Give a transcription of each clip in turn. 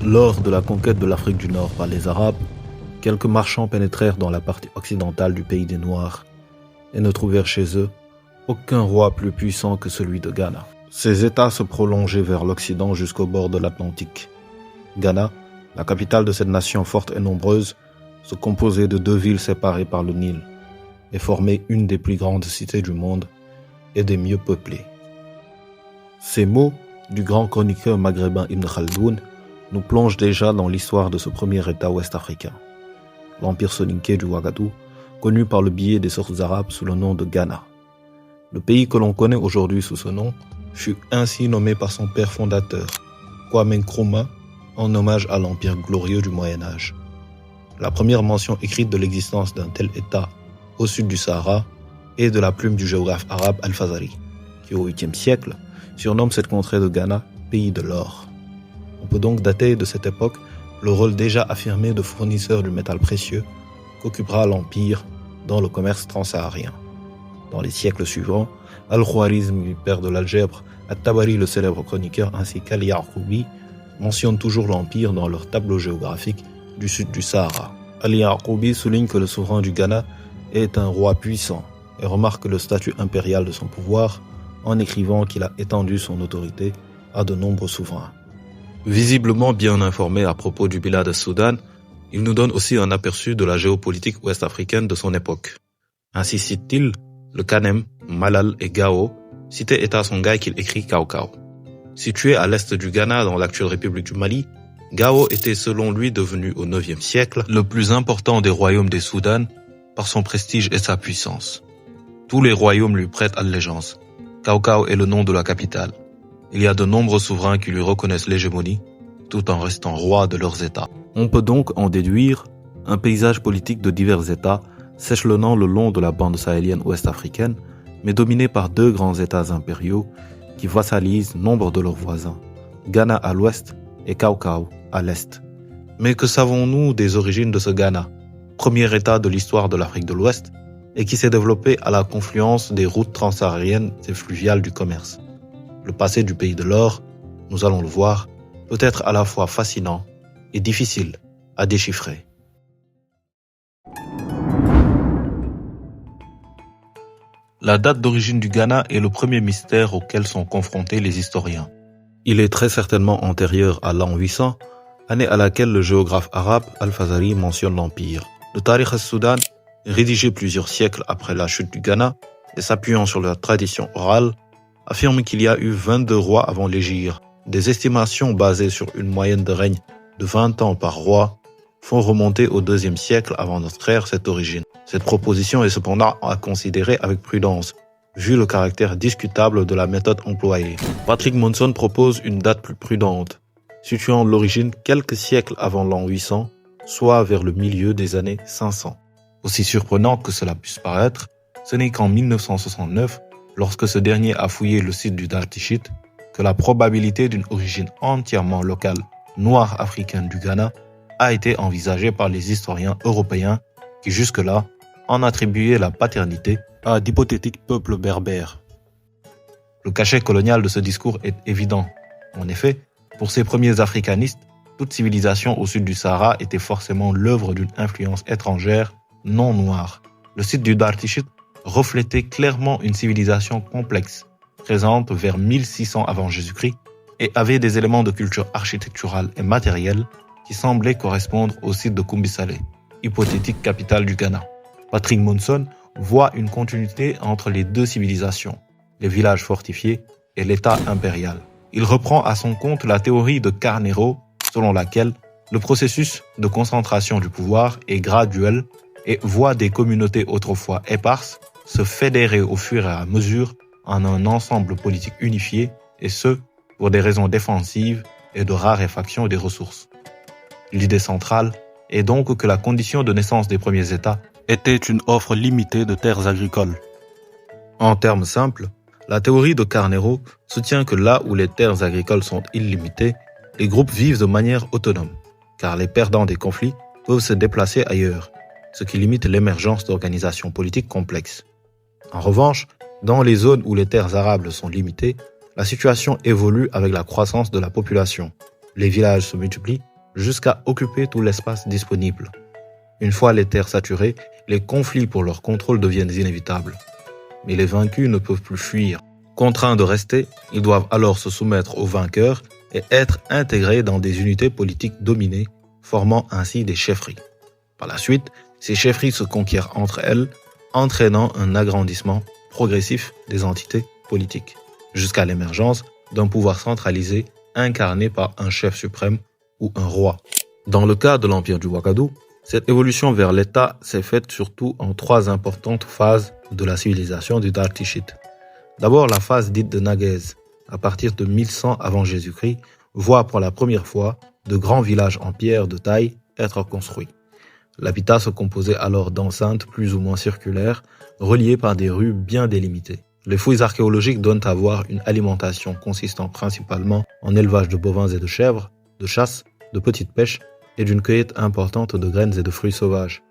Lors de la conquête de l'Afrique du Nord par les Arabes, quelques marchands pénétrèrent dans la partie occidentale du pays des Noirs et ne trouvèrent chez eux aucun roi plus puissant que celui de Ghana. Ces États se prolongeaient vers l'Occident jusqu'au bord de l'Atlantique. Ghana, la capitale de cette nation forte et nombreuse, se composait de 2 villes séparées par le Nil et formait une des plus grandes cités du monde et des mieux peuplées. Ces mots du grand chroniqueur maghrébin Ibn Khaldoun nous plongent déjà dans l'histoire de ce premier État ouest-africain, l'empire soninké du Ouagadougou, connu par le biais des sources arabes sous le nom de Ghana. Le pays que l'on connaît aujourd'hui sous ce nom fut ainsi nommé par son père fondateur, Kwame Nkrumah, en hommage à l'empire glorieux du Moyen-Âge. La première mention écrite de l'existence d'un tel État au sud du Sahara est de la plume du géographe arabe Al-Fazari, qui au 8e siècle surnomme cette contrée de Ghana « pays de l'or ». On peut donc dater de cette époque le rôle déjà affirmé de fournisseur du métal précieux qu'occupera l'Empire dans le commerce transsaharien. Dans les siècles suivants, Al-Khwarizmi, père de l'algèbre, At-Tabari, le célèbre chroniqueur, ainsi qu'Ali Ya'qoubi mentionnent toujours l'Empire dans leur tableau géographique du sud du Sahara. Ali Ya'qoubi souligne que le souverain du Ghana est un roi puissant et remarque le statut impérial de son pouvoir en écrivant qu'il a étendu son autorité à de nombreux souverains. Visiblement bien informé à propos du Bilad al-Soudan, il nous donne aussi un aperçu de la géopolitique ouest-africaine de son époque. Ainsi cite-t-il le Kanem, Malal et Gao, cité-État Songhai qu'il écrit Kaokao. Situé à l'est du Ghana dans l'actuelle République du Mali, Gao était selon lui devenu au 9e siècle le plus important des royaumes des Soudans par son prestige et sa puissance. Tous les royaumes lui prêtent allégeance. Kaokao est le nom de la capitale. Il y a de nombreux souverains qui lui reconnaissent l'hégémonie, tout en restant roi de leurs États. On peut donc en déduire un paysage politique de divers États s'échelonnant le long de la bande sahélienne ouest-africaine, mais dominé par 2 grands États impériaux qui vassalisent nombre de leurs voisins, Ghana à l'ouest et Kaokao à l'est. Mais que savons-nous des origines de ce Ghana, premier État de l'histoire de l'Afrique de l'Ouest, et qui s'est développé à la confluence des routes transsahariennes et fluviales du commerce? Le passé du pays de l'or, nous allons le voir, peut être à la fois fascinant et difficile à déchiffrer. La date d'origine du Ghana est le premier mystère auquel sont confrontés les historiens. Il est très certainement antérieur à l'an 800, année à laquelle le géographe arabe Al-Fazari mentionne l'Empire. Le Tarikh al-Soudan, rédigé plusieurs siècles après la chute du Ghana et s'appuyant sur la tradition orale, affirme qu'il y a eu 22 rois avant l'hégire. Des estimations basées sur une moyenne de règne de 20 ans par roi font remonter au 2e siècle avant notre ère cette origine. Cette proposition est cependant à considérer avec prudence, vu le caractère discutable de la méthode employée. Patrick Monson propose une date plus prudente, situant l'origine quelques siècles avant l'an 800, soit vers le milieu des années 500. Aussi surprenant que cela puisse paraître, ce n'est qu'en 1969, lorsque ce dernier a fouillé le site du Dartishit, que la probabilité d'une origine entièrement locale noire africaine du Ghana a été envisagée par les historiens européens qui jusque-là en attribuaient la paternité à d'hypothétiques peuples berbères. Le cachet colonial de ce discours est évident. En effet, pour ces premiers africanistes, toute civilisation au sud du Sahara était forcément l'œuvre d'une influence étrangère non noire. Le site du Dartishit reflétait clairement une civilisation complexe, présente vers 1600 avant Jésus-Christ, et avait des éléments de culture architecturale et matérielle qui semblaient correspondre au site de Kumbisale, hypothétique capitale du Ghana. Patrick Monson voit une continuité entre les 2 civilisations, les villages fortifiés et l'État impérial. Il reprend à son compte la théorie de Carnero, selon laquelle le processus de concentration du pouvoir est graduel et voit des communautés autrefois éparses se fédérer au fur et à mesure en un ensemble politique unifié, et ce, pour des raisons défensives et de raréfaction des ressources. L'idée centrale est donc que la condition de naissance des premiers États était une offre limitée de terres agricoles. En termes simples, la théorie de Carnero soutient que là où les terres agricoles sont illimitées, les groupes vivent de manière autonome, car les perdants des conflits peuvent se déplacer ailleurs, ce qui limite l'émergence d'organisations politiques complexes. En revanche, dans les zones où les terres arables sont limitées, la situation évolue avec la croissance de la population. Les villages se multiplient jusqu'à occuper tout l'espace disponible. Une fois les terres saturées, les conflits pour leur contrôle deviennent inévitables. Mais les vaincus ne peuvent plus fuir. Contraints de rester, ils doivent alors se soumettre aux vainqueurs et être intégrés dans des unités politiques dominées, formant ainsi des chefferies. Par la suite, ces chefferies se conquièrent entre elles, entraînant un agrandissement progressif des entités politiques, jusqu'à l'émergence d'un pouvoir centralisé incarné par un chef suprême ou un roi. Dans le cas de l'Empire du Ouagadou, cette évolution vers l'État s'est faite surtout en 3 importantes phases de la civilisation du Dartishit. D'abord, la phase dite de Naguez, à partir de 1100 avant Jésus-Christ, voit pour la première fois de grands villages en pierre de taille être construits. L'habitat se composait alors d'enceintes plus ou moins circulaires, reliées par des rues bien délimitées. Les fouilles archéologiques donnent à voir une alimentation consistant principalement en élevage de bovins et de chèvres, de chasse, de petites pêches et d'une cueillette importante de graines et de fruits sauvages.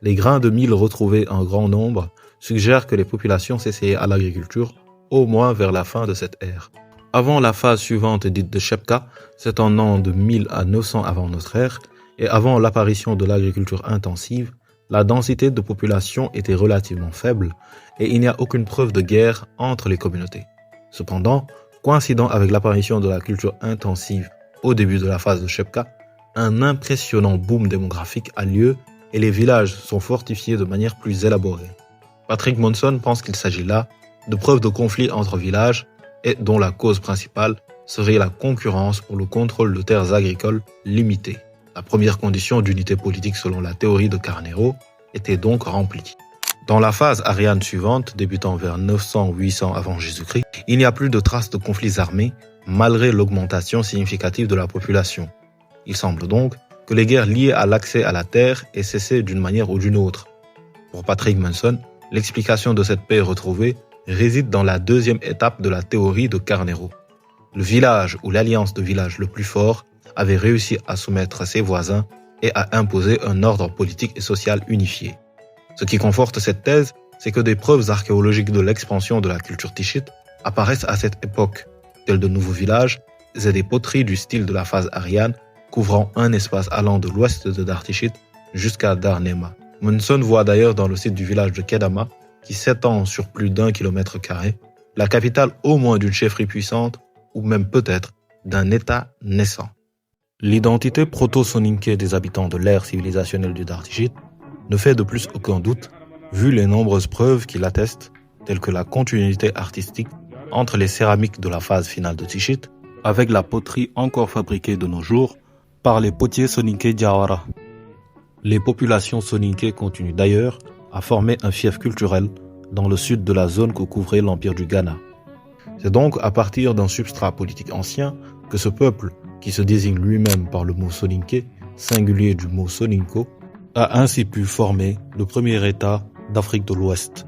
Les grains de mil retrouvés en grand nombre suggèrent que les populations s'essayaient à l'agriculture au moins vers la fin de cette ère. Avant la phase suivante dite de Shepka, s'étendant de 1000 à 900 avant notre ère, et avant l'apparition de l'agriculture intensive, la densité de population était relativement faible et il n'y a aucune preuve de guerre entre les communautés. Cependant, coïncidant avec l'apparition de la culture intensive au début de la phase de Shepka, un impressionnant boom démographique a lieu et les villages sont fortifiés de manière plus élaborée. Patrick Monson pense qu'il s'agit là de preuves de conflits entre villages et dont la cause principale serait la concurrence pour le contrôle de terres agricoles limitées. La première condition d'unité politique selon la théorie de Carnero était donc remplie. Dans la phase ariane suivante, débutant vers 900-800 avant Jésus-Christ, il n'y a plus de traces de conflits armés malgré l'augmentation significative de la population. Il semble donc que les guerres liées à l'accès à la terre aient cessé d'une manière ou d'une autre. Pour Patrick Monson, l'explication de cette paix retrouvée réside dans la deuxième étape de la théorie de Carnero. Le village ou l'alliance de villages le plus fort avait réussi à soumettre ses voisins et à imposer un ordre politique et social unifié. Ce qui conforte cette thèse, c'est que des preuves archéologiques de l'expansion de la culture tichite apparaissent à cette époque, tels de nouveaux villages et des poteries du style de la phase ariane couvrant un espace allant de l'ouest de Dartishit jusqu'à Darnema. Monson voit d'ailleurs dans le site du village de Kedama, qui s'étend sur plus d'1 km², la capitale au moins d'une chefferie puissante ou même peut-être d'un État naissant. L'identité proto-soninké des habitants de l'ère civilisationnelle du Dartishit ne fait de plus aucun doute, vu les nombreuses preuves qui l'attestent, telles que la continuité artistique entre les céramiques de la phase finale de Tishit, avec la poterie encore fabriquée de nos jours par les potiers soninké Diawara. Les populations soninké continuent d'ailleurs à former un fief culturel dans le sud de la zone que couvrait l'Empire du Ghana. C'est donc à partir d'un substrat politique ancien que ce peuple, qui se désigne lui-même par le mot soninké, singulier du mot soninko, a ainsi pu former le premier État d'Afrique de l'Ouest.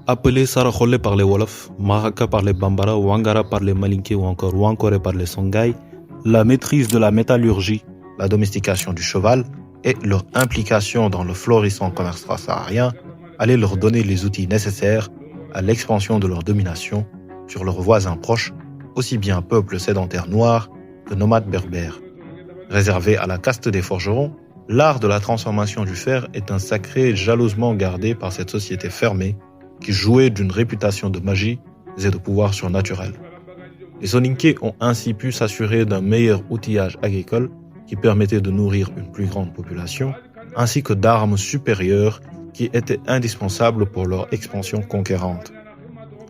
Appelé Sarakhole par les Wolofs, Maraka par les Bambara, Wangara par les Malinké ou encore Wankore par les Songhai, la maîtrise de la métallurgie, la domestication du cheval et leur implication dans le florissant commerce transsaharien allaient leur donner les outils nécessaires à l'expansion de leur domination sur leurs voisins proches, aussi bien peuples sédentaires noirs que nomades berbères. Réservé à la caste des forgerons, l'art de la transformation du fer est un sacré jalousement gardé par cette société fermée qui jouait d'une réputation de magie et de pouvoir surnaturel. Les Soninké ont ainsi pu s'assurer d'un meilleur outillage agricole qui permettait de nourrir une plus grande population, ainsi que d'armes supérieures qui étaient indispensables pour leur expansion conquérante.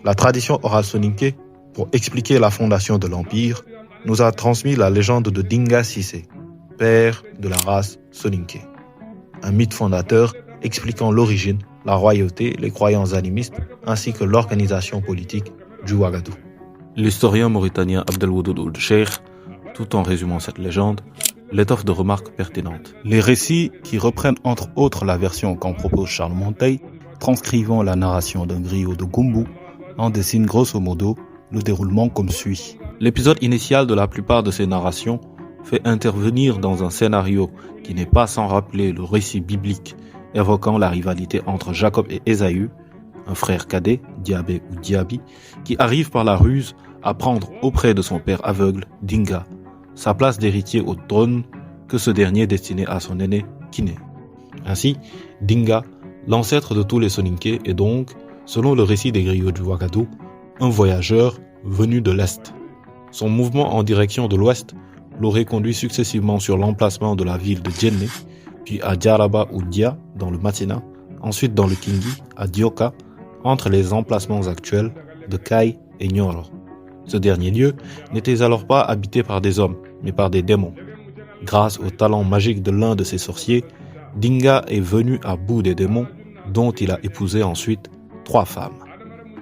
La tradition orale soninké, pour expliquer la fondation de l'Empire, nous a transmis la légende de Dinga Cissé, père de la race soninké. Un mythe fondateur expliquant l'origine, la royauté, les croyances animistes, ainsi que l'organisation politique du Ouagadou. L'historien mauritanien Abdelwoudoud Ould Cheikh, tout en résumant cette légende, l'étoffe de remarques pertinentes. Les récits, qui reprennent entre autres la version qu'en propose Charles Monteil, transcrivant la narration d'un griot de Gumbu, en dessinent grosso modo le déroulement comme suit. L'épisode initial de la plupart de ces narrations fait intervenir dans un scénario qui n'est pas sans rappeler le récit biblique évoquant la rivalité entre Jacob et Ésaü, un frère cadet, Diabé ou Diaby, qui arrive par la ruse à prendre auprès de son père aveugle, Dinga, sa place d'héritier au trône que ce dernier destiné à son aîné, Kiné. Ainsi, Dinga, l'ancêtre de tous les Soninké, est donc, selon le récit des griots du Ouagadougou, un voyageur venu de l'Est. Son mouvement en direction de l'Ouest l'aurait conduit successivement sur l'emplacement de la ville de Djenné, puis à Djaraba ou Dia, dans le Matina, ensuite dans le Kingi, à Dioka, entre les emplacements actuels de Kai et Nyoro. Ce dernier lieu n'était alors pas habité par des hommes, mais par des démons. Grâce au talent magique de l'un de ses sorciers, Dinga est venu à bout des démons, dont il a épousé ensuite 3 femmes.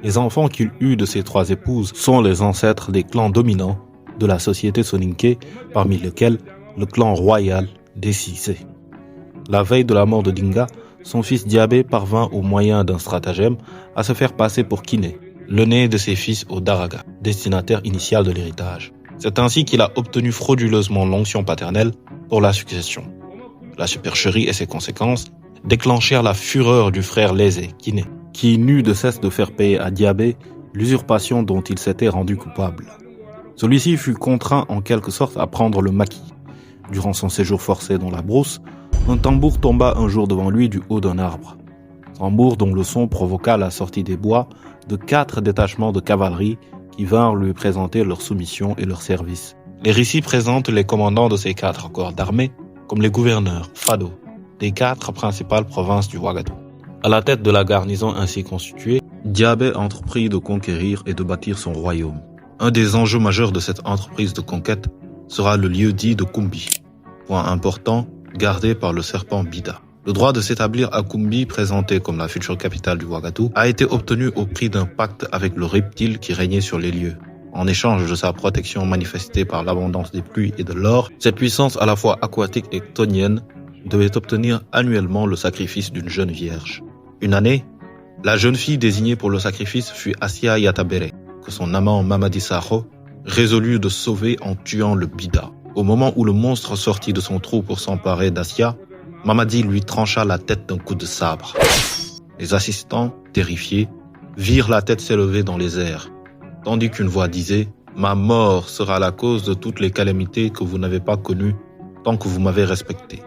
Les enfants qu'il eut de ces 3 épouses sont les ancêtres des clans dominants de la société soninké, parmi lesquels le clan royal des Cissé. La veille de la mort de Dinga, son fils Diabé parvint au moyen d'un stratagème à se faire passer pour Kiné, l'aîné de ses fils au Daraga, destinataire initial de l'héritage. C'est ainsi qu'il a obtenu frauduleusement l'onction paternelle pour la succession. La supercherie et ses conséquences déclenchèrent la fureur du frère lésé, Kiné, qui n'eut de cesse de faire payer à Diabé l'usurpation dont il s'était rendu coupable. Celui-ci fut contraint en quelque sorte à prendre le maquis. Durant son séjour forcé dans la brousse, un tambour tomba un jour devant lui du haut d'un arbre. Tambour dont le son provoqua la sortie des bois de 4 détachements de cavalerie qui vinrent lui présenter leur soumission et leur service. Les récits présentent les commandants de ces 4 corps d'armée comme les gouverneurs, Fado, des 4 principales provinces du Ouagadougou. À la tête de la garnison ainsi constituée, Diabé entreprit de conquérir et de bâtir son royaume. Un des enjeux majeurs de cette entreprise de conquête sera le lieu dit de Koumbi, point important gardé par le serpent Bida. Le droit de s'établir à Koumbi, présenté comme la future capitale du Ouagadougou, a été obtenu au prix d'un pacte avec le reptile qui régnait sur les lieux. En échange de sa protection manifestée par l'abondance des pluies et de l'or, cette puissance à la fois aquatique et chtonienne devait obtenir annuellement le sacrifice d'une jeune vierge. Une année, la jeune fille désignée pour le sacrifice fut Assia Yatabere, que son amant Mamadi Sakho résolut de sauver en tuant le Bida. Au moment où le monstre sortit de son trou pour s'emparer d'Assia, Mamadi lui trancha la tête d'un coup de sabre. Les assistants, terrifiés, virent la tête s'élever dans les airs, tandis qu'une voix disait « Ma mort sera la cause de toutes les calamités que vous n'avez pas connues tant que vous m'avez respecté.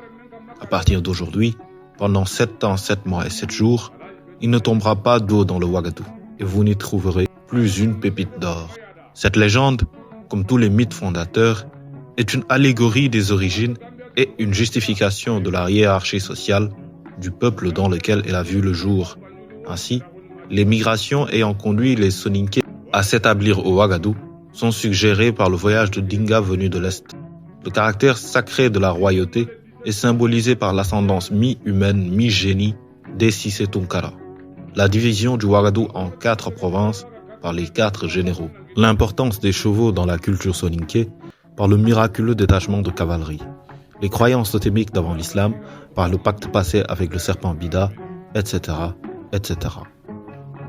À partir d'aujourd'hui, pendant 7 ans, 7 mois et 7 jours, il ne tombera pas d'eau dans le Ouagadougou et vous n'y trouverez plus une pépite d'or. » Cette légende, comme tous les mythes fondateurs, est une allégorie des origines et une justification de la hiérarchie sociale du peuple dans lequel elle a vu le jour. Ainsi, les migrations ayant conduit les Soninké à s'établir au Ouagadougou sont suggérées par le voyage de Dinga venu de l'Est. Le caractère sacré de la royauté est symbolisé par l'ascendance mi-humaine, mi-génie des Cissé Tounkara. La division du Ouagadougou en 4 provinces par les 4 généraux. L'importance des chevaux dans la culture soninké par le miraculeux détachement de cavalerie. Les croyances totémiques d'avant l'islam par le pacte passé avec le serpent Bida, etc., etc.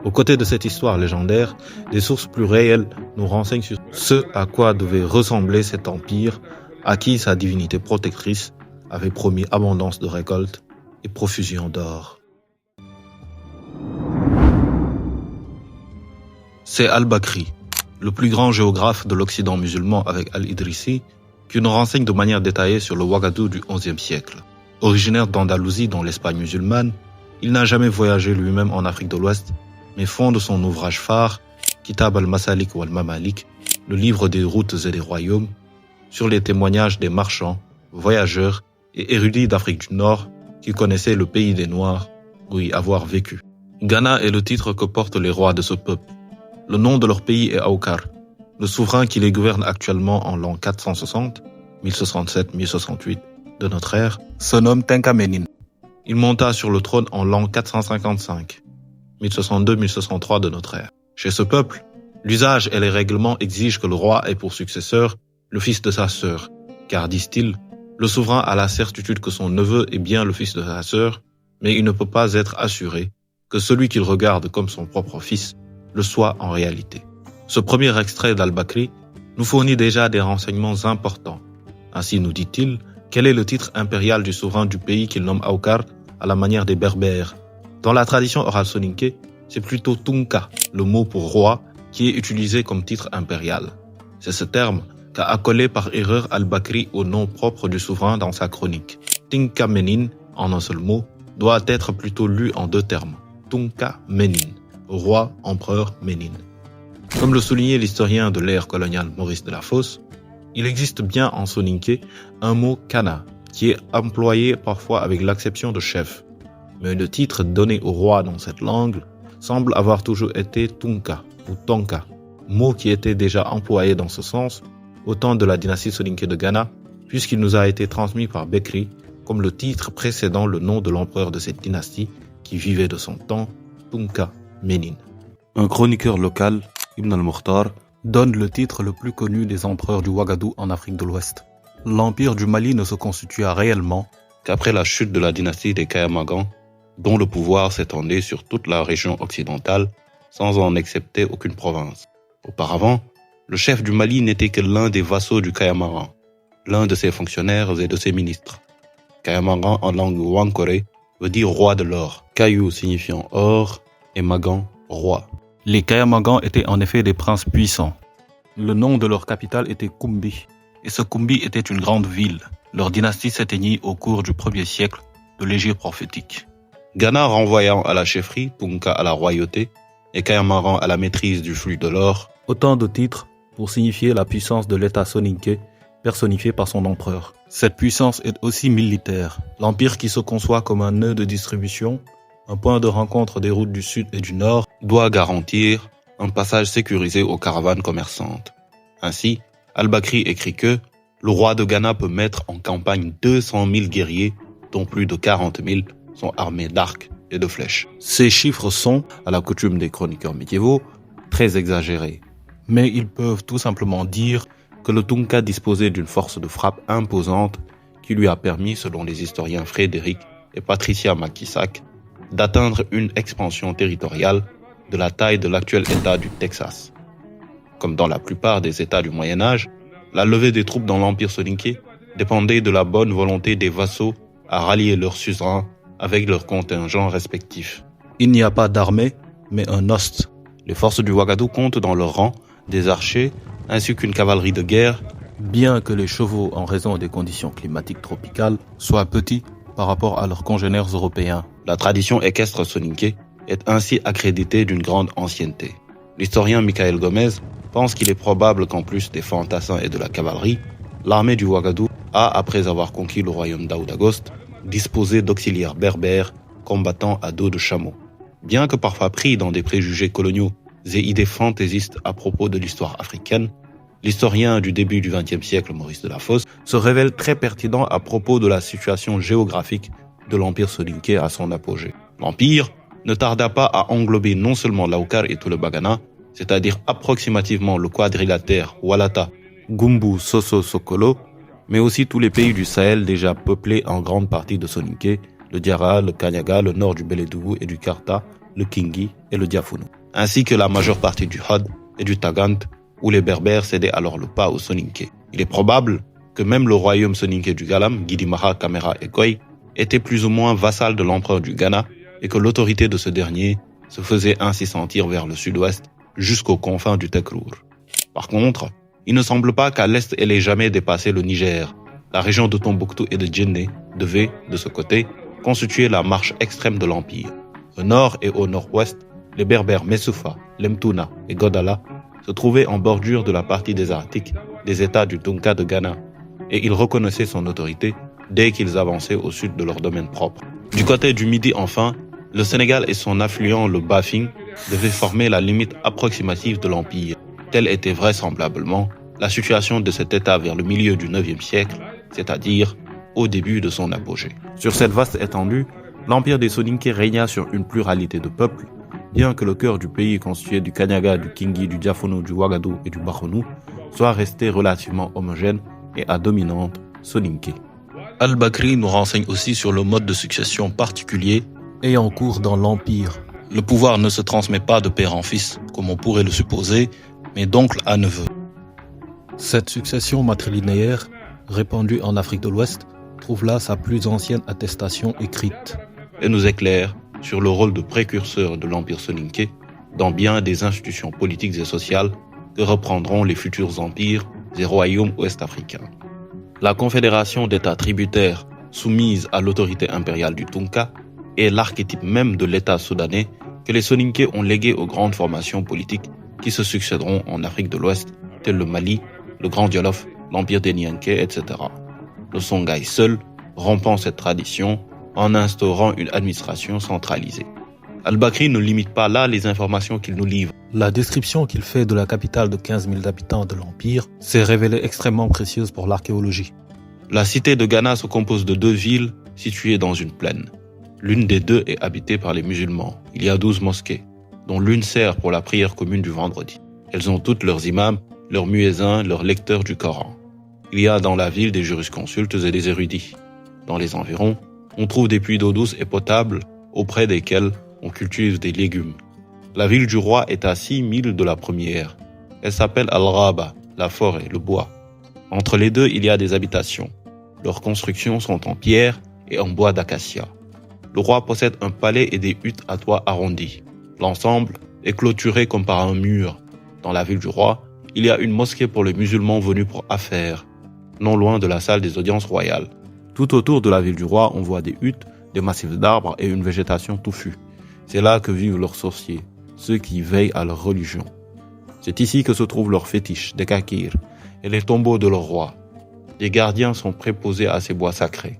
Aux côtés de cette histoire légendaire, des sources plus réelles nous renseignent sur ce à quoi devait ressembler cet empire à qui sa divinité protectrice avait promis abondance de récoltes et profusion d'or. C'est Al-Bakri, le plus grand géographe de l'Occident musulman avec Al-Idrissi, qui nous renseigne de manière détaillée sur le Ouagadougou du XIe siècle. Originaire d'Andalousie dans l'Espagne musulmane, il n'a jamais voyagé lui-même en Afrique de l'Ouest, mais fonde son ouvrage phare, Kitab al-Masalik ou al-Mamalik, le livre des routes et des royaumes, sur les témoignages des marchands, voyageurs et érudits d'Afrique du Nord qui connaissaient le pays des Noirs ou y avoir vécu. Ghana est le titre que portent les rois de ce peuple. Le nom de leur pays est Aukar. Le souverain qui les gouverne actuellement en l'an 460, 1067-1068 de notre ère, se nomme Tenkamenin. Il monta sur le trône en l'an 455, 1062-1063 de notre ère. Chez ce peuple, l'usage et les règlements exigent que le roi ait pour successeur le fils de sa sœur, car, disent-ils, le souverain a la certitude que son neveu est bien le fils de sa sœur, mais il ne peut pas être assuré que celui qu'il regarde comme son propre fils le soit en réalité. Ce premier extrait d'Al-Bakri nous fournit déjà des renseignements importants. Ainsi nous dit-il, quel est le titre impérial du souverain du pays qu'il nomme Aukar à la manière des Berbères. Dans la tradition orale soninké, c'est plutôt Tunka, le mot pour roi, qui est utilisé comme titre impérial. C'est ce terme qu'a accolé par erreur al-Bakri au nom propre du souverain dans sa chronique. Tinka Menin, en un seul mot, doit être plutôt lu en deux termes. Tunka Menin, roi, empereur Ménine. Comme le soulignait l'historien de l'ère coloniale Maurice Delafosse, il existe bien en soninké un mot kana, qui est employé parfois avec l'acception de chef. Mais le titre donné au roi dans cette langue semble avoir toujours été tunka ou tonka, mot qui était déjà employé dans ce sens au temps de la dynastie soninké de Ghana, puisqu'il nous a été transmis par Bekri comme le titre précédant le nom de l'empereur de cette dynastie qui vivait de son temps, Tunka Ménine. Un chroniqueur local, Ibn al-Mukhtar, donne le titre le plus connu des empereurs du Ouagadou en Afrique de l'Ouest. L'empire du Mali ne se constitua réellement qu'après la chute de la dynastie des Kayamagan, dont le pouvoir s'étendait sur toute la région occidentale sans en accepter aucune province. Auparavant, le chef du Mali n'était que l'un des vassaux du Kayamaran, l'un de ses fonctionnaires et de ses ministres. Kayamaran en langue Wankore veut dire roi de l'or, Kayu signifiant or et Magan, roi. Les Kayamagan étaient en effet des princes puissants. Le nom de leur capitale était Kumbi, et ce Kumbi était une grande ville. Leur dynastie s'éteignit au cours du 1er siècle de l'Égypte prophétique. Ghana renvoyant à la chefferie, Punka à la royauté, et Kayamaran à la maîtrise du flux de l'or, autant de titres pour signifier la puissance de l'État soninké, personnifié par son empereur. Cette puissance est aussi militaire. L'empire qui se conçoit comme un nœud de distribution, un point de rencontre des routes du sud et du nord, doit garantir un passage sécurisé aux caravanes commerçantes. Ainsi, al-Bakri écrit que le roi de Ghana peut mettre en campagne 200 000 guerriers, dont plus de 40 000 sont armés d'arcs et de flèches. Ces chiffres sont, à la coutume des chroniqueurs médiévaux, très exagérés. Mais ils peuvent tout simplement dire que le Tunka disposait d'une force de frappe imposante qui lui a permis, selon les historiens Frédéric et Patricia Makisak, d'atteindre une expansion territoriale de la taille de l'actuel État du Texas. Comme dans la plupart des États du Moyen-Âge, la levée des troupes dans l'Empire soninké dépendait de la bonne volonté des vassaux à rallier leurs suzerains avec leurs contingents respectifs. Il n'y a pas d'armée, mais un ost. Les forces du Ouagadou comptent dans leur rang des archers ainsi qu'une cavalerie de guerre, bien que les chevaux, en raison des conditions climatiques tropicales, soient petits par rapport à leurs congénères européens. La tradition équestre soninké est ainsi accréditée d'une grande ancienneté. L'historien Michael Gomez pense qu'il est probable qu'en plus des fantassins et de la cavalerie, l'armée du Ouagadou a, après avoir conquis le royaume d'Aouda Ghost, disposé d'auxiliaires berbères combattant à dos de chameau. Bien que parfois pris dans des préjugés coloniaux et idées fantaisistes à propos de l'histoire africaine, l'historien du début du XXe siècle, Maurice Delafosse, se révèle très pertinent à propos de la situation géographique de l'Empire soninké à son apogée. L'Empire ne tarda pas à englober non seulement l'Aukar et tout le Bagana, c'est-à-dire approximativement le quadrilatère Walata, Gumbu, Soso, Sokolo, mais aussi tous les pays du Sahel déjà peuplés en grande partie de soninké, le Diarra, le Kanyaga, le nord du Beledougou et du Karta, le Kingi et le Diafono, ainsi que la majeure partie du Had et du Tagant, où les Berbères cédaient alors le pas aux soninké. Il est probable que même le royaume soninké du Galam, Gidimaha, Kamera et Koy, était plus ou moins vassal de l'empereur du Ghana et que l'autorité de ce dernier se faisait ainsi sentir vers le sud-ouest jusqu'aux confins du Tekrour. Par contre, il ne semble pas qu'à l'est elle ait jamais dépassé le Niger. La région de Tombouctou et de Djenné devait, de ce côté, constituer la marche extrême de l'Empire. Au nord et au nord-ouest, les Berbères Messoufa, Lemtouna et Godala se trouvaient en bordure de la partie désertique des États du Tunka de Ghana, et ils reconnaissaient son autorité dès qu'ils avançaient au sud de leur domaine propre. Du côté du Midi, enfin, le Sénégal et son affluent, le Bafing, devaient former la limite approximative de l'Empire. Telle était vraisemblablement la situation de cet État vers le milieu du IXe siècle, c'est-à-dire au début de son apogée. Sur cette vaste étendue, l'Empire des Soninké régna sur une pluralité de peuples, bien que le cœur du pays constitué du Kanyaga, du Kingi, du Diafono, du Ouagadou et du Bahonou soit resté relativement homogène et à dominante soninké. Al-Bakri nous renseigne aussi sur le mode de succession particulier ayant cours dans l'Empire. Le pouvoir ne se transmet pas de père en fils, comme on pourrait le supposer, mais d'oncle à neveu. Cette succession matrilinéaire, répandue en Afrique de l'Ouest, trouve là sa plus ancienne attestation écrite. Et nous éclaire sur le rôle de précurseur de l'Empire soninké dans bien des institutions politiques et sociales que reprendront les futurs empires et royaumes ouest-africains. La confédération d'États tributaires soumise à l'autorité impériale du Tunka est l'archétype même de l'État soudanais que les Soninké ont légué aux grandes formations politiques qui se succéderont en Afrique de l'Ouest, telles le Mali, le Grand Jolof, l'Empire des Nianké, etc. Le Songhai seul rompant cette tradition en instaurant une administration centralisée. Al-Bakri ne limite pas là les informations qu'il nous livre. La description qu'il fait de la capitale de 15 000 habitants de l'Empire s'est révélée extrêmement précieuse pour l'archéologie. La cité de Ghana se compose de 2 villes situées dans une plaine. L'une des 2 est habitée par les musulmans. Il y a 12 mosquées, dont l'une sert pour la prière commune du vendredi. Elles ont toutes leurs imams, leurs muezzins, leurs lecteurs du Coran. Il y a dans la ville des jurisconsultes et des érudits. Dans les environs, on trouve des puits d'eau douce et potable auprès desquels on cultive des légumes. La ville du roi est à 6 milles de la première. Elle s'appelle Al-Raba, la forêt, le bois. Entre les 2, il y a des habitations. Leurs constructions sont en pierre et en bois d'acacia. Le roi possède un palais et des huttes à toit arrondi. L'ensemble est clôturé comme par un mur. Dans la ville du roi, il y a une mosquée pour les musulmans venus pour affaires, non loin de la salle des audiences royales. Tout autour de la ville du roi, on voit des huttes, des massifs d'arbres et une végétation touffue. C'est là que vivent leurs sorciers, ceux qui veillent à leur religion. C'est ici que se trouvent leurs fétiches, des kakirs, et les tombeaux de leur roi. Des gardiens sont préposés à ces bois sacrés.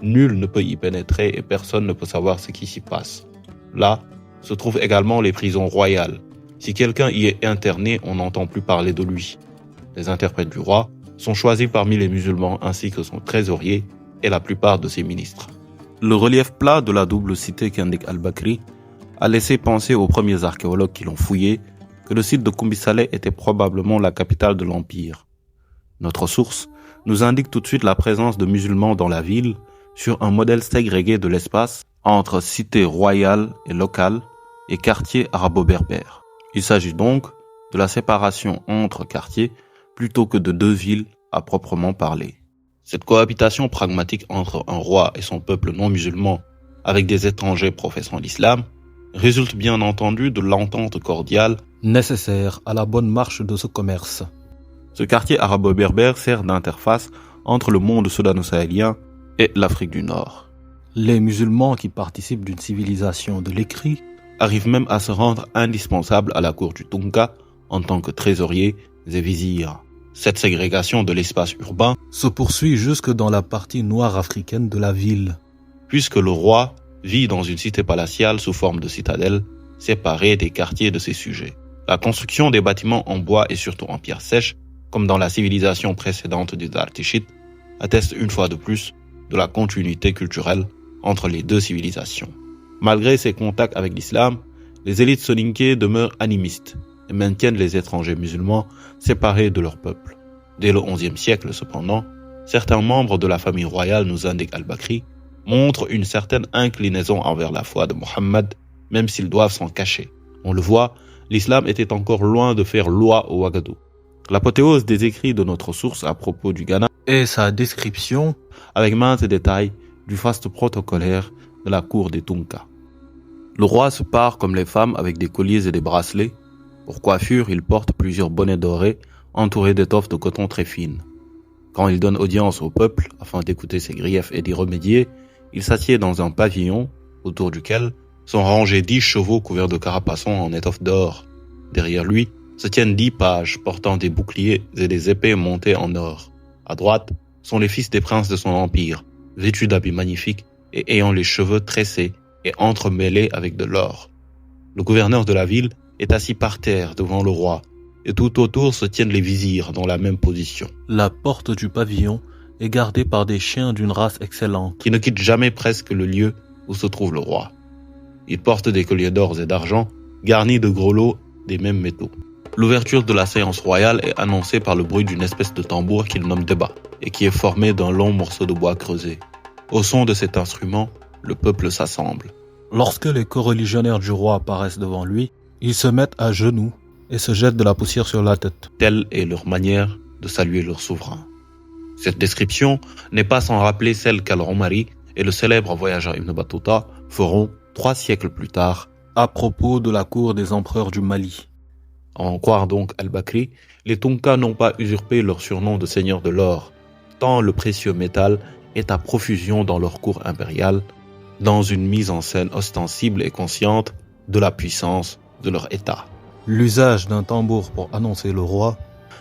Nul ne peut y pénétrer et personne ne peut savoir ce qui s'y passe. Là se trouvent également les prisons royales. Si quelqu'un y est interné, on n'entend plus parler de lui. Les interprètes du roi sont choisis parmi les musulmans ainsi que son trésorier et la plupart de ses ministres. Le relief plat de la double cité qu'indique Al-Bakri a laissé penser aux premiers archéologues qui l'ont fouillé que le site de Kumbi-Saleh était probablement la capitale de l'Empire. Notre source nous indique tout de suite la présence de musulmans dans la ville sur un modèle ségrégué de l'espace entre cité royale et locale et quartier arabo-berbère. Il s'agit donc de la séparation entre quartiers plutôt que de 2 villes à proprement parler. Cette cohabitation pragmatique entre un roi et son peuple non musulman avec des étrangers professant l'islam résulte bien entendu de l'entente cordiale nécessaire à la bonne marche de ce commerce. Ce quartier arabo-berbère sert d'interface entre le monde soudano-sahélien et l'Afrique du Nord. Les musulmans qui participent d'une civilisation de l'écrit arrivent même à se rendre indispensables à la cour du Tunka en tant que trésoriers et vizirs. Cette ségrégation de l'espace urbain se poursuit jusque dans la partie noire africaine de la ville. Puisque le roi vit dans une cité palatiale sous forme de citadelle, séparée des quartiers de ses sujets. La construction des bâtiments en bois et surtout en pierre sèche, comme dans la civilisation précédente des Artéchites, atteste une fois de plus de la continuité culturelle entre les 2 civilisations. Malgré ses contacts avec l'islam, les élites soninké demeurent animistes et maintiennent les étrangers musulmans séparés de leur peuple. Dès le XIe siècle, cependant, certains membres de la famille royale, nous indique Al-Bakri, montrent une certaine inclinaison envers la foi de Mohammed, même s'ils doivent s'en cacher. On le voit, l'islam était encore loin de faire loi au Ouagadougou. L'apothéose des écrits de notre source à propos du Ghana est sa description, avec maintes détails, du faste protocolaire de la cour des Tunka. Le roi se pare comme les femmes avec des colliers et des bracelets. Pour coiffure, il porte plusieurs bonnets dorés entourés d'étoffes de coton très fines. Quand il donne audience au peuple afin d'écouter ses griefs et d'y remédier, il s'assied dans un pavillon autour duquel sont rangés 10 chevaux couverts de carapaçons en étoffe d'or. Derrière lui se tiennent 10 pages portant des boucliers et des épées montées en or. À droite sont les fils des princes de son empire, vêtus d'habits magnifiques et ayant les cheveux tressés et entremêlés avec de l'or. Le gouverneur de la ville est assis par terre devant le roi, et tout autour se tiennent les vizirs dans la même position. La porte du pavillon est gardée par des chiens d'une race excellente, qui ne quittent jamais presque le lieu où se trouve le roi. Ils portent des colliers d'or et d'argent, garnis de gros lots des mêmes métaux. L'ouverture de la séance royale est annoncée par le bruit d'une espèce de tambour qu'il nomme débat, et qui est formé d'un long morceau de bois creusé. Au son de cet instrument, le peuple s'assemble. Lorsque les coreligionnaires du roi apparaissent devant lui, ils se mettent à genoux et se jettent de la poussière sur la tête. Telle est leur manière de saluer leur souverain. Cette description n'est pas sans rappeler celle qu'Al-Omari et le célèbre voyageur Ibn Battuta feront 3 siècles plus tard à propos de la cour des empereurs du Mali. À en croire donc Al-Bakri, les Tunka n'ont pas usurpé leur surnom de seigneur de l'or, tant le précieux métal est à profusion dans leur cour impériale, dans une mise en scène ostensible et consciente de la puissance de leur État. L'usage d'un tambour pour annoncer le roi,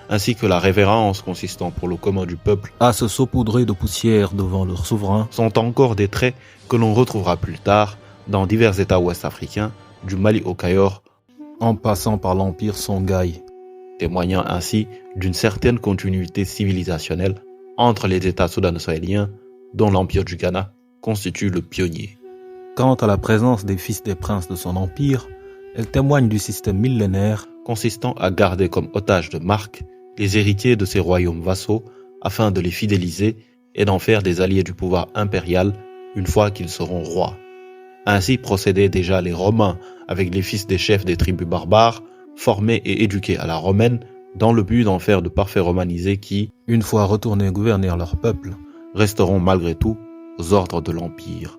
ainsi que la révérence consistant pour le commun du peuple à se saupoudrer de poussière devant leur souverain, sont encore des traits que l'on retrouvera plus tard dans divers États ouest-africains, du Mali au Cayor, en passant par l'empire Songhai, témoignant ainsi d'une certaine continuité civilisationnelle entre les États soudano-sahéliens, dont l'empire du Ghana constitue le pionnier. Quant à la présence des fils des princes de son empire, elle témoigne du système millénaire consistant à garder comme otages de marque les héritiers de ces royaumes vassaux afin de les fidéliser et d'en faire des alliés du pouvoir impérial une fois qu'ils seront rois. Ainsi procédaient déjà les Romains avec les fils des chefs des tribus barbares, formés et éduqués à la romaine, dans le but d'en faire de parfaits romanisés qui, une fois retournés gouverner leur peuple, resteront malgré tout aux ordres de l'Empire.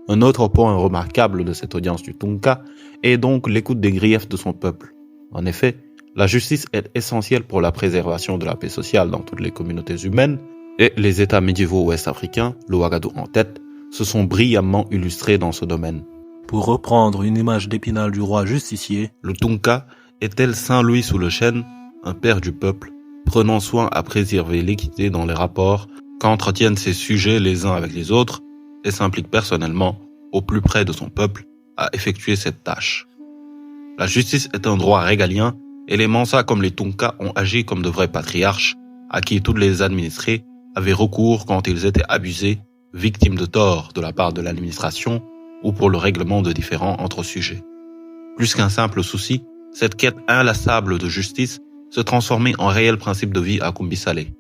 Un autre point remarquable de cette audience du Tunka est donc l'écoute des griefs de son peuple. En effet, la justice est essentielle pour la préservation de la paix sociale dans toutes les communautés humaines, et les États médiévaux ouest-africains, le Ouagadougou en tête, se sont brillamment illustrés dans ce domaine. Pour reprendre une image d'Épinal du roi justicier, le Tunka est tel Saint Louis sous le chêne, un père du peuple, prenant soin à préserver l'équité dans les rapports qu'entretiennent ses sujets les uns avec les autres, et s'implique personnellement, au plus près de son peuple, à effectuer cette tâche. La justice est un droit régalien, et les Mansa comme les Tunka ont agi comme de vrais patriarches, à qui tous les administrés avaient recours quand ils étaient abusés, victimes de torts de la part de l'administration, ou pour le règlement de différends entre sujets. Plus qu'un simple souci, cette quête inlassable de justice se transformait en réel principe de vie à Kumbi Saleh.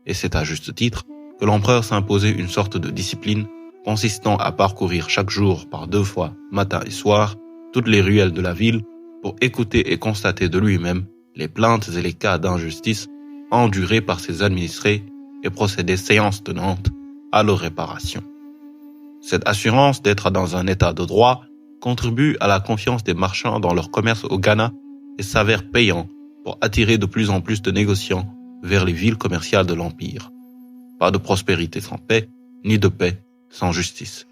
Et c'est à juste titre que l'empereur s'imposait une sorte de discipline consistant à parcourir chaque jour par 2 fois, matin et soir, toutes les ruelles de la ville pour écouter et constater de lui-même les plaintes et les cas d'injustice endurés par ses administrés et procéder séance tenante à leur réparation. Cette assurance d'être dans un état de droit contribue à la confiance des marchands dans leur commerce au Ghana et s'avère payant pour attirer de plus en plus de négociants vers les villes commerciales de l'Empire. Pas de prospérité sans paix, ni de paix sans justice.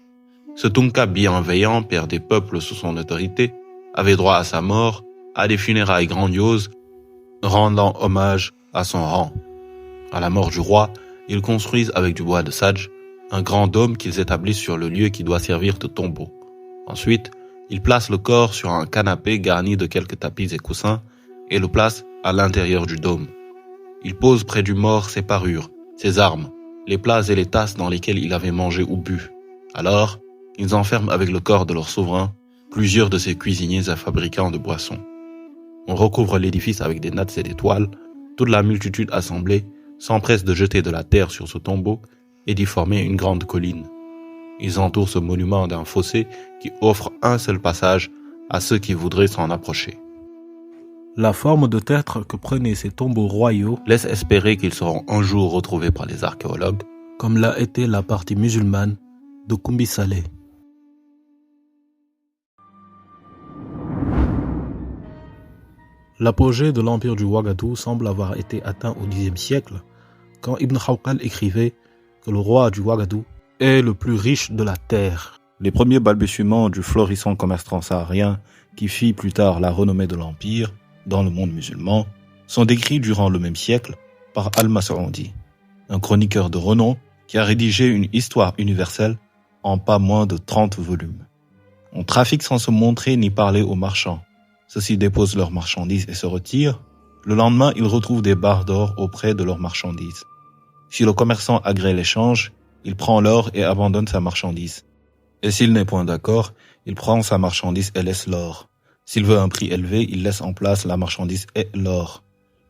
Ce Tunka bienveillant, père des peuples sous son autorité, avait droit à sa mort, à des funérailles grandioses, rendant hommage à son rang. À la mort du roi, ils construisent avec du bois de sadj un grand dôme qu'ils établissent sur le lieu qui doit servir de tombeau. Ensuite, ils placent le corps sur un canapé garni de quelques tapis et coussins et le placent à l'intérieur du dôme. Ils posent près du mort ses parures, ses armes, les plats et les tasses dans lesquels il avait mangé ou bu. Alors, ils enferment avec le corps de leur souverain plusieurs de ses cuisiniers et fabricants de boissons. On recouvre l'édifice avec des nattes et des toiles. Toute la multitude assemblée s'empresse de jeter de la terre sur ce tombeau et d'y former une grande colline. Ils entourent ce monument d'un fossé qui offre un seul passage à ceux qui voudraient s'en approcher. La forme de tertre que prenaient ces tombeaux royaux laisse espérer qu'ils seront un jour retrouvés par les archéologues, comme l'a été la partie musulmane de Kumbi Saleh. L'apogée de l'empire du Ouagadougou semble avoir été atteint au Xe siècle, quand Ibn Khawqal écrivait que le roi du Ouagadougou est le plus riche de la terre. Les premiers balbutiements du florissant commerce transsaharien qui fit plus tard la renommée de l'empire dans le monde musulman sont décrits durant le même siècle par Al-Mas'oudi, un chroniqueur de renom qui a rédigé une histoire universelle en pas moins de 30 volumes. On trafique sans se montrer ni parler aux marchands. Ceux-ci déposent leurs marchandises et se retirent. Le lendemain, ils retrouvent des barres d'or auprès de leurs marchandises. Si le commerçant agrée l'échange, il prend l'or et abandonne sa marchandise. Et s'il n'est point d'accord, il prend sa marchandise et laisse l'or. S'il veut un prix élevé, il laisse en place la marchandise et l'or.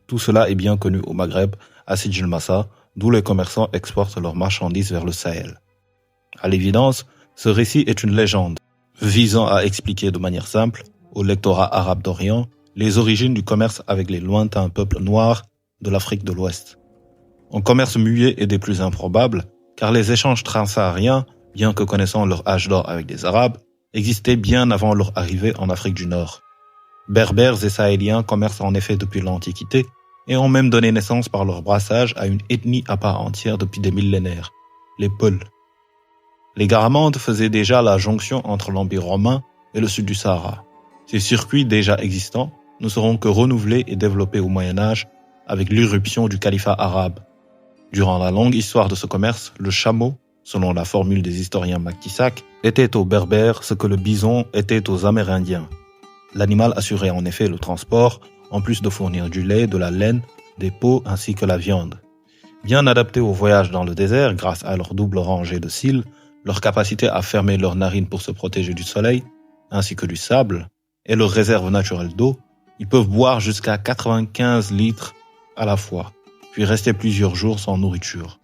Tout cela est bien connu au Maghreb, à Sijil Massa, d'où les commerçants exportent leurs marchandises vers le Sahel. À l'évidence, ce récit est une légende, visant à expliquer de manière simple, au lectorat arabe d'Orient, les origines du commerce avec les lointains peuples noirs de l'Afrique de l'Ouest. Un commerce muet est des plus improbables, car les échanges transsahariens, bien que connaissant leur âge d'or avec les Arabes, existaient bien avant leur arrivée en Afrique du Nord. Berbères et Sahéliens commercent en effet depuis l'Antiquité et ont même donné naissance par leur brassage à une ethnie à part entière depuis des millénaires, les Peuls. Les Garamantes faisaient déjà la jonction entre l'Empire romain et le sud du Sahara. Ces circuits déjà existants ne seront que renouvelés et développés au Moyen-Âge avec l'irruption du califat arabe. Durant la longue histoire de ce commerce, le chameau, selon la formule des historiens Macky-Saks, était aux Berbères ce que le bison était aux Amérindiens. L'animal assurait en effet le transport, en plus de fournir du lait, de la laine, des peaux ainsi que la viande. Bien adaptés au voyage dans le désert grâce à leur double rangée de cils, leur capacité à fermer leurs narines pour se protéger du soleil, ainsi que du sable, et leur réserve naturelle d'eau, ils peuvent boire jusqu'à 95 litres à la fois, puis rester plusieurs jours sans nourriture.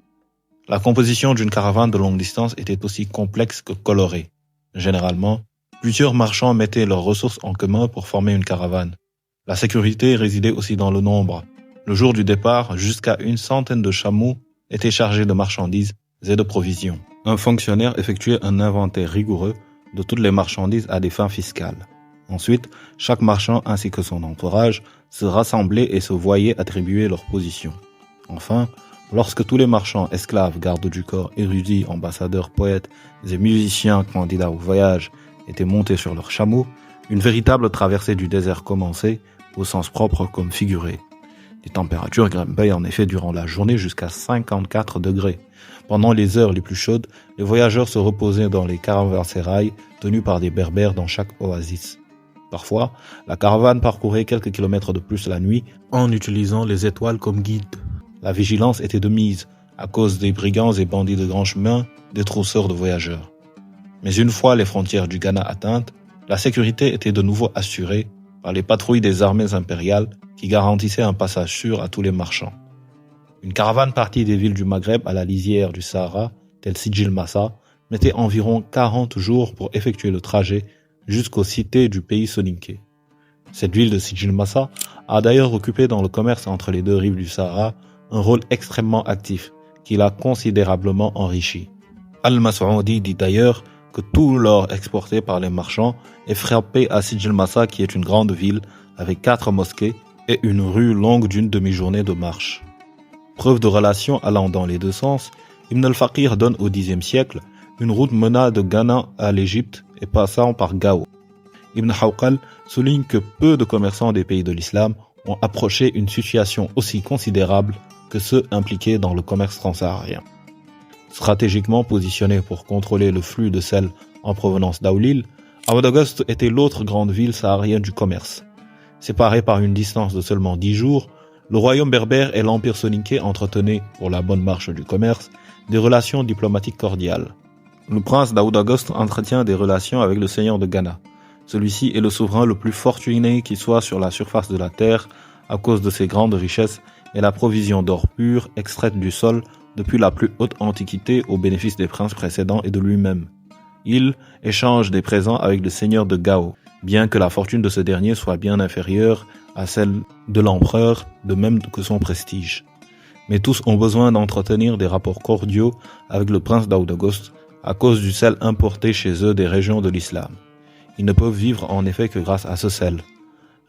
La composition d'une caravane de longue distance était aussi complexe que colorée. Généralement, plusieurs marchands mettaient leurs ressources en commun pour former une caravane. La sécurité résidait aussi dans le nombre. Le jour du départ, jusqu'à 100 de chameaux étaient chargés de marchandises et de provisions. Un fonctionnaire effectuait un inventaire rigoureux de toutes les marchandises à des fins fiscales. Ensuite, chaque marchand ainsi que son entourage se rassemblaient et se voyaient attribuer leur position. Enfin, lorsque tous les marchands, esclaves, gardes du corps, érudits, ambassadeurs, poètes et musiciens candidats au voyage étaient montés sur leurs chameaux, une véritable traversée du désert commençait, au sens propre comme figuré. Les températures grimpaient en effet durant la journée jusqu'à 54 degrés. Pendant les heures les plus chaudes, les voyageurs se reposaient dans les caravansérails tenus par des berbères dans chaque oasis. Parfois, la caravane parcourait quelques kilomètres de plus la nuit en utilisant les étoiles comme guide. La vigilance était de mise à cause des brigands et bandits de grand chemin, des trousseurs de voyageurs. Mais une fois les frontières du Ghana atteintes, la sécurité était de nouveau assurée par les patrouilles des armées impériales qui garantissaient un passage sûr à tous les marchands. Une caravane partie des villes du Maghreb à la lisière du Sahara, telle Sijil Massa, mettait environ 40 jours pour effectuer le trajet jusqu'aux cités du pays soninké. Cette ville de Sijil Massa a d'ailleurs occupé dans le commerce entre les deux rives du Sahara un rôle extrêmement actif qui l'a considérablement enrichi. Al-Mas'oudi dit d'ailleurs que tout l'or exporté par les marchands est frappé à Sijil Massa qui est une grande ville avec 4 mosquées et une rue longue d'une demi-journée de marche. Preuve de relation allant dans les deux sens, Ibn al-Faqir donne au Xe siècle une route menant de Ghana à l'Égypte et passant par Gao. Ibn Hawqal souligne que peu de commerçants des pays de l'islam ont approché une situation aussi considérable que ceux impliqués dans le commerce transsaharien. Stratégiquement positionné pour contrôler le flux de sel en provenance d'Aulil, Aoudagost était l'autre grande ville saharienne du commerce. Séparé par une distance de seulement 10 jours, le royaume berbère et l'empire soninké entretenaient, pour la bonne marche du commerce, des relations diplomatiques cordiales. Le prince d'Aoudagost entretient des relations avec le seigneur de Ghana. Celui-ci est le souverain le plus fortuné qui soit sur la surface de la terre à cause de ses grandes richesses et la provision d'or pur extraite du sol depuis la plus haute antiquité au bénéfice des princes précédents et de lui-même. Il échange des présents avec le seigneur de Gao, bien que la fortune de ce dernier soit bien inférieure à celle de l'empereur, de même que son prestige. Mais tous ont besoin d'entretenir des rapports cordiaux avec le prince d'Aoudagost à cause du sel importé chez eux des régions de l'islam. Ils ne peuvent vivre en effet que grâce à ce sel.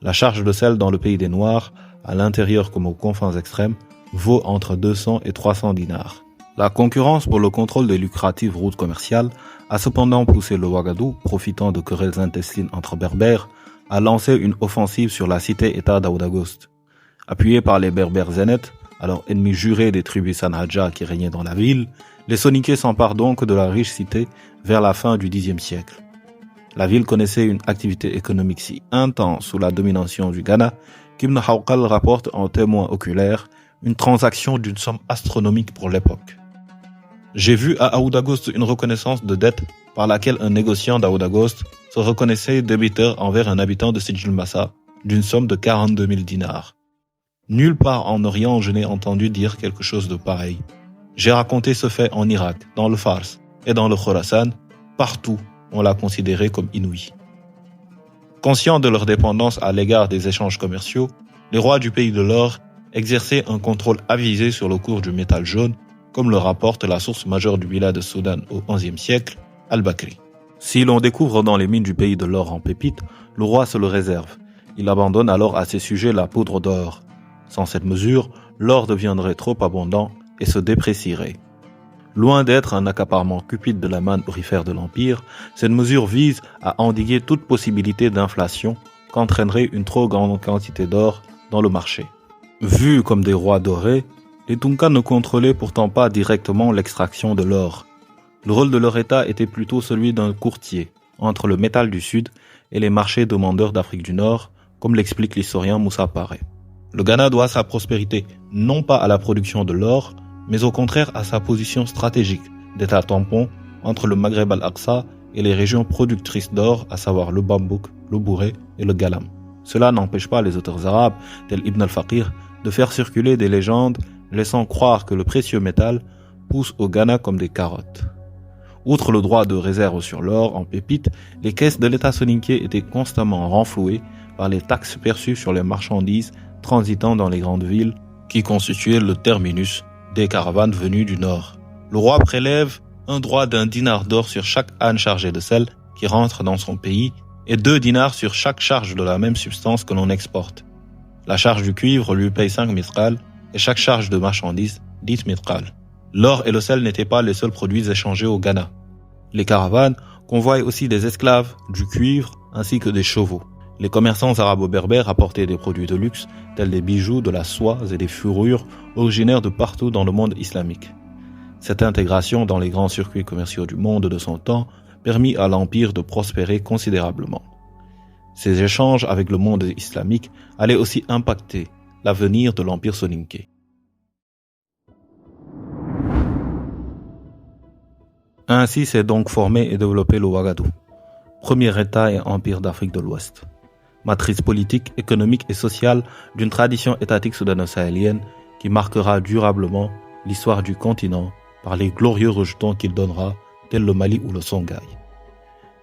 La charge de sel dans le pays des Noirs, à l'intérieur comme aux confins extrêmes, vaut entre 200 et 300 dinars. La concurrence pour le contrôle des lucratives routes commerciales a cependant poussé le Ouagadou, profitant de querelles intestines entre berbères, à lancer une offensive sur la cité-État d'Aoudagost. Appuyés par les berbères zénètes, alors ennemis jurés des tribus Sanhaja qui régnaient dans la ville, les Soninké s'emparent donc de la riche cité vers la fin du Xe siècle. La ville connaissait une activité économique si intense sous la domination du Ghana qu'Ibn Hawqal rapporte en témoin oculaire une transaction d'une somme astronomique pour l'époque. J'ai vu à Aoudagost une reconnaissance de dette par laquelle un négociant d'Aoudagost se reconnaissait débiteur envers un habitant de Sijil Massa d'une somme de 42 000 dinars. Nulle part en Orient je n'ai entendu dire quelque chose de pareil. J'ai raconté ce fait en Irak, dans le Fars et dans le Khorasan. Partout, on l'a considéré comme inouï. Conscients de leur dépendance à l'égard des échanges commerciaux, les rois du pays de l'or exerçaient un contrôle avisé sur le cours du métal jaune, comme le rapporte la source majeure du Bilad de Soudan au XIe siècle, Al-Bakri. Si l'on découvre dans les mines du pays de l'or en pépites, le roi se le réserve, Il abandonne alors à ses sujets la poudre d'or. Sans cette mesure, l'or deviendrait trop abondant et se déprécierait. Loin d'être un accaparement cupide de la manne aurifère de l'Empire, cette mesure vise à endiguer toute possibilité d'inflation qu'entraînerait une trop grande quantité d'or dans le marché. Vus comme des rois dorés, les Tunka ne contrôlaient pourtant pas directement l'extraction de l'or. Le rôle de leur État était plutôt celui d'un courtier entre le métal du Sud et les marchés demandeurs d'Afrique du Nord, comme l'explique l'historien Moussa Paré. Le Ghana doit sa prospérité non pas à la production de l'or, mais au contraire à sa position stratégique d'état tampon entre le Maghreb al-Aqsa et les régions productrices d'or, à savoir le Bambouk, le Bouré et le Galam. Cela n'empêche pas les auteurs arabes, tels Ibn al-Faqir, de faire circuler des légendes laissant croire que le précieux métal pousse au Ghana comme des carottes. Outre le droit de réserve sur l'or en pépites, les caisses de l'État soninké étaient constamment renflouées par les taxes perçues sur les marchandises transitant dans les grandes villes qui constituaient le terminus des caravanes venues du nord. Le roi prélève un droit d'1 dinar d'or sur chaque âne chargé de sel qui rentre dans son pays et 2 dinars sur chaque charge de la même substance que l'on exporte. La charge du cuivre lui paye 5 mithqal et chaque charge de marchandises 10 mithqal. L'or et le sel n'étaient pas les seuls produits échangés au Ghana. Les caravanes convoyaient aussi des esclaves, du cuivre ainsi que des chevaux. Les commerçants arabo-berbères apportaient des produits de luxe tels des bijoux, de la soie et des fourrures originaires de partout dans le monde islamique. Cette intégration dans les grands circuits commerciaux du monde de son temps permit à l'Empire de prospérer considérablement. Ces échanges avec le monde islamique allaient aussi impacter l'avenir de l'Empire soninké. Ainsi s'est donc formé et développé le Ouagadougou, premier État et empire d'Afrique de l'Ouest. Matrice politique, économique et sociale d'une tradition étatique soudano-sahélienne qui marquera durablement l'histoire du continent par les glorieux rejetons qu'il donnera, tels le Mali ou le Songhai.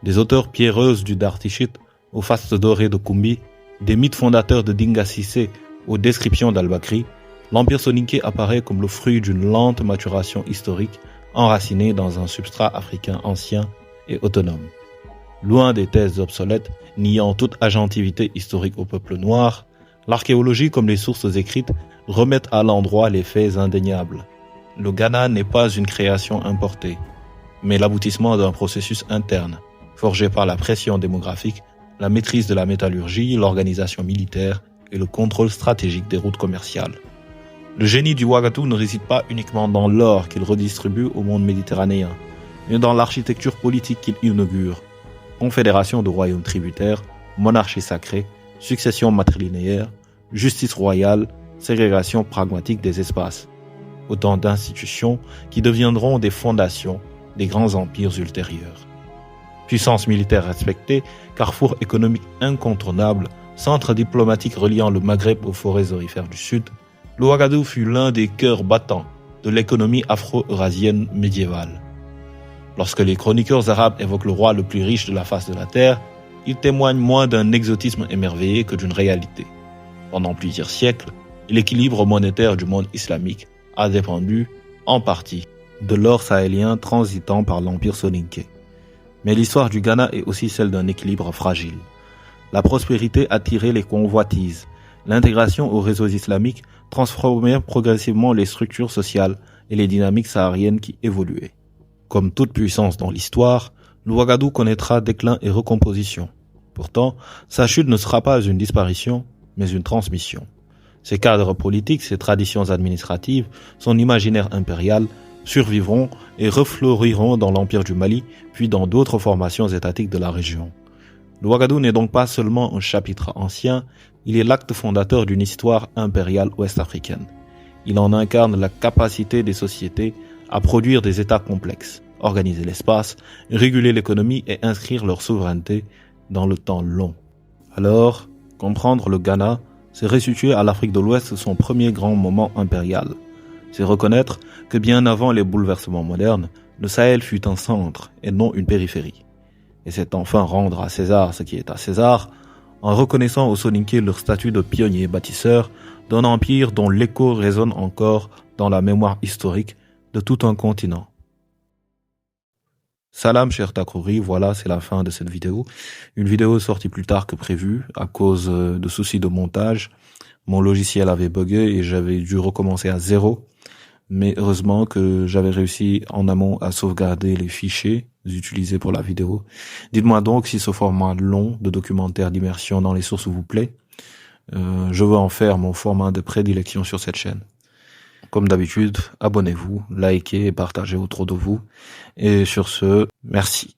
Des auteurs pierreuses du Dartichit aux fastes dorées de Koumbi, des mythes fondateurs de Dinga Cissé aux descriptions d'Al-Bakri, l'Empire soninké apparaît comme le fruit d'une lente maturation historique enraciné dans un substrat africain ancien et autonome. Loin des thèses obsolètes, niant toute agentivité historique au peuple noir, l'archéologie comme les sources écrites remettent à l'endroit les faits indéniables. Le Ghana n'est pas une création importée, mais l'aboutissement d'un processus interne, forgé par la pression démographique, la maîtrise de la métallurgie, l'organisation militaire et le contrôle stratégique des routes commerciales. Le génie du Ouagadougou ne réside pas uniquement dans l'or qu'il redistribue au monde méditerranéen, mais dans l'architecture politique qu'il inaugure. Confédération de royaumes tributaires, monarchie sacrée, succession matrilinéaire, justice royale, ségrégation pragmatique des espaces. Autant d'institutions qui deviendront des fondations des grands empires ultérieurs. Puissance militaire respectée, carrefour économique incontournable, centre diplomatique reliant le Maghreb aux forêts aurifères du Sud, le Ouagadougou fut l'un des cœurs battants de l'économie afro-eurasienne médiévale. Lorsque les chroniqueurs arabes évoquent le roi le plus riche de la face de la terre, ils témoignent moins d'un exotisme émerveillé que d'une réalité. Pendant plusieurs siècles, l'équilibre monétaire du monde islamique a dépendu, en partie, de l'or sahélien transitant par l'empire soninké. Mais l'histoire du Ghana est aussi celle d'un équilibre fragile. La prospérité attirait les convoitises. L'intégration aux réseaux islamiques transformait progressivement les structures sociales et les dynamiques sahariennes qui évoluaient. Comme toute puissance dans l'histoire, le Ouagadougou connaîtra déclin et recomposition. Pourtant, sa chute ne sera pas une disparition, mais une transmission. Ses cadres politiques, ses traditions administratives, son imaginaire impérial survivront et refleuriront dans l'Empire du Mali, puis dans d'autres formations étatiques de la région. Le Ouagadougou n'est donc pas seulement un chapitre ancien, il est l'acte fondateur d'une histoire impériale ouest-africaine. Il en incarne la capacité des sociétés à produire des États complexes, organiser l'espace, réguler l'économie et inscrire leur souveraineté dans le temps long. Alors, comprendre le Ghana, c'est restituer à l'Afrique de l'Ouest son premier grand moment impérial. C'est reconnaître que bien avant les bouleversements modernes, le Sahel fut un centre et non une périphérie. Et c'est enfin rendre à César ce qui est à César, en reconnaissant aux Soninké leur statut de pionniers bâtisseurs d'un empire dont l'écho résonne encore dans la mémoire historique de tout un continent. Salam cher Takrouri, voilà, c'est la fin de cette vidéo. Une vidéo sortie plus tard que prévu à cause de soucis de montage. Mon logiciel avait bugué et j'avais dû recommencer à zéro. Mais heureusement que j'avais réussi en amont à sauvegarder les fichiers utilisés pour la vidéo. Dites-moi donc si ce format long de documentaire d'immersion dans les sources vous plaît. Je veux en faire mon format de prédilection sur cette chaîne. Comme d'habitude, abonnez-vous, likez et partagez autour de vous. Et sur ce, merci.